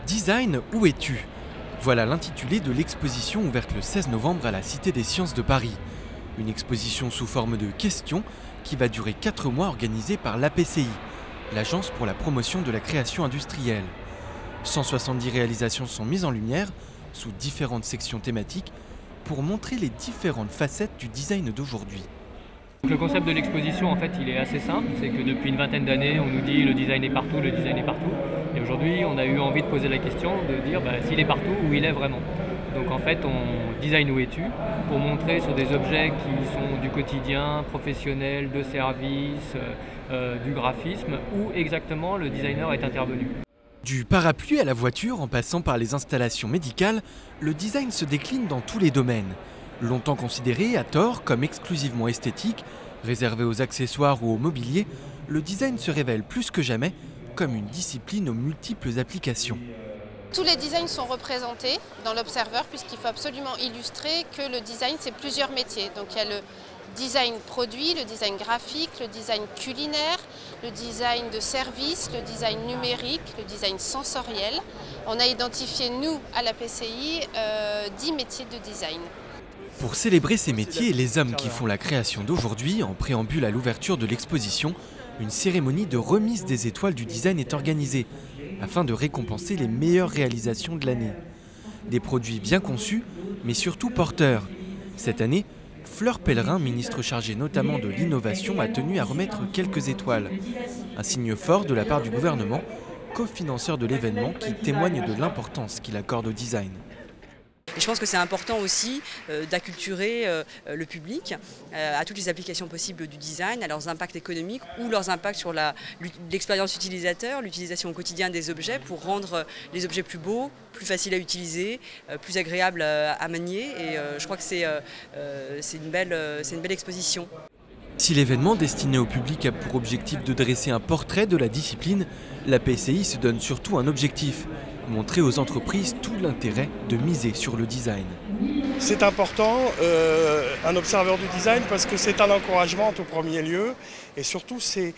Design, où es-tu? Voilà l'intitulé de l'exposition ouverte le 16 novembre à la Cité des Sciences de Paris. Une exposition sous forme de questions qui va durer 4 mois, organisée par l'APCI, l'Agence pour la promotion de la création industrielle. 170 réalisations sont mises en lumière sous différentes sections thématiques pour montrer les différentes facettes du design d'aujourd'hui. Le concept de l'exposition, en fait, il est assez simple. C'est que depuis une vingtaine d'années, on nous dit le design est partout, le design est partout. Et aujourd'hui, on a eu envie de poser la question, de dire s'il est partout, où il est vraiment. Donc en fait, on design où es-tu pour montrer sur des objets qui sont du quotidien, professionnel, de service, du graphisme, où exactement le designer est intervenu. Du parapluie à la voiture, en passant par les installations médicales, le design se décline dans tous les domaines. Longtemps considéré, à tort, comme exclusivement esthétique, réservé aux accessoires ou au mobilier, le design se révèle plus que jamais comme une discipline aux multiples applications. Tous les designs sont représentés dans l'Observer puisqu'il faut absolument illustrer que le design, c'est plusieurs métiers. Donc il y a le design produit, le design graphique, le design culinaire, le design de service, le design numérique, le design sensoriel. On a identifié, nous, à la PCI, 10 métiers de design. Pour célébrer ces métiers et les hommes qui font la création d'aujourd'hui, en préambule à l'ouverture de l'exposition, une cérémonie de remise des étoiles du design est organisée, afin de récompenser les meilleures réalisations de l'année. Des produits bien conçus, mais surtout porteurs. Cette année, Fleur Pellerin, ministre chargée notamment de l'innovation, a tenu à remettre quelques étoiles. Un signe fort de la part du gouvernement, cofinanceur de l'événement, qui témoigne de l'importance qu'il accorde au design. Et je pense que c'est important aussi d'acculturer le public à toutes les applications possibles du design, à leurs impacts économiques ou leurs impacts sur l'expérience utilisateur, l'utilisation au quotidien des objets pour rendre les objets plus beaux, plus faciles à utiliser, plus agréables à manier. Et je crois que c'est une belle exposition. Si l'événement destiné au public a pour objectif de dresser un portrait de la discipline, la PCI se donne surtout un objectif: montrer aux entreprises tout l'intérêt de miser sur le design. C'est important, un observateur du design, parce que c'est un encouragement en tout premier lieu, et surtout c'est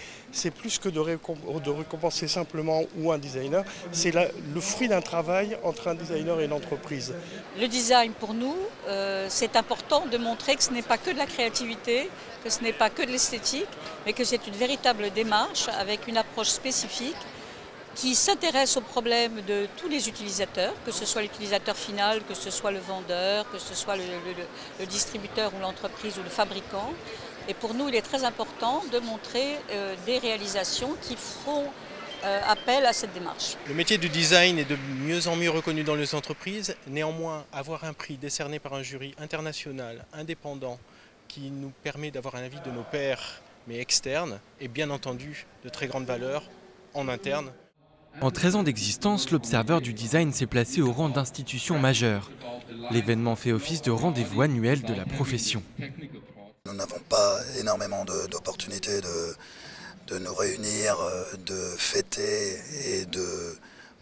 plus que de récompenser simplement ou un designer, c'est le fruit d'un travail entre un designer et une entreprise. Le design pour nous, c'est important de montrer que ce n'est pas que de la créativité, que ce n'est pas que de l'esthétique, mais que c'est une véritable démarche avec une approche spécifique qui s'intéresse aux problèmes de tous les utilisateurs, que ce soit l'utilisateur final, que ce soit le vendeur, que ce soit le distributeur ou l'entreprise ou le fabricant. Et pour nous, il est très important de montrer des réalisations qui font appel à cette démarche. Le métier du design est de mieux en mieux reconnu dans les entreprises. Néanmoins, avoir un prix décerné par un jury international, indépendant, qui nous permet d'avoir un avis de nos pairs, mais externe, est bien entendu de très grande valeur en interne. En 13 ans d'existence, l'Observer du design s'est placé au rang d'institution majeure. L'événement fait office de rendez-vous annuel de la profession. Nous n'avons pas énormément d'opportunités de nous réunir, de fêter et de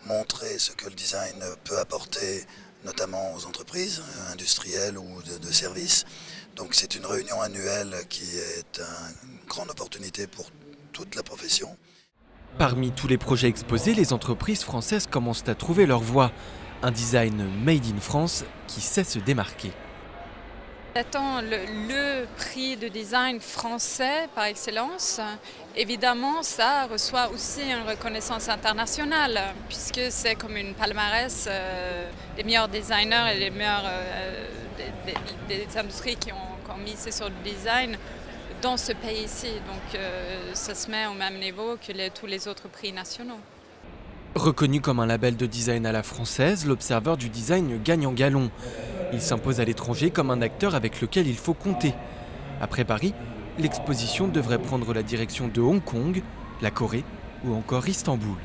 montrer ce que le design peut apporter, notamment aux entreprises industrielles ou de services. Donc c'est une réunion annuelle qui est une grande opportunité pour toute la profession. Parmi tous les projets exposés, les entreprises françaises commencent à trouver leur voie. Un design made in France qui sait se démarquer. Attends, le prix de design français par excellence, évidemment, ça reçoit aussi une reconnaissance internationale, puisque c'est comme une palmarès des meilleurs designers et des meilleurs des industries qui ont misé sur le design dans ce pays-ci. Donc ça se met au même niveau que tous les autres prix nationaux. Reconnu comme un label de design à la française, l'Observer du design gagne en galon. Il s'impose à l'étranger comme un acteur avec lequel il faut compter. Après Paris, l'exposition devrait prendre la direction de Hong Kong, la Corée ou encore Istanbul.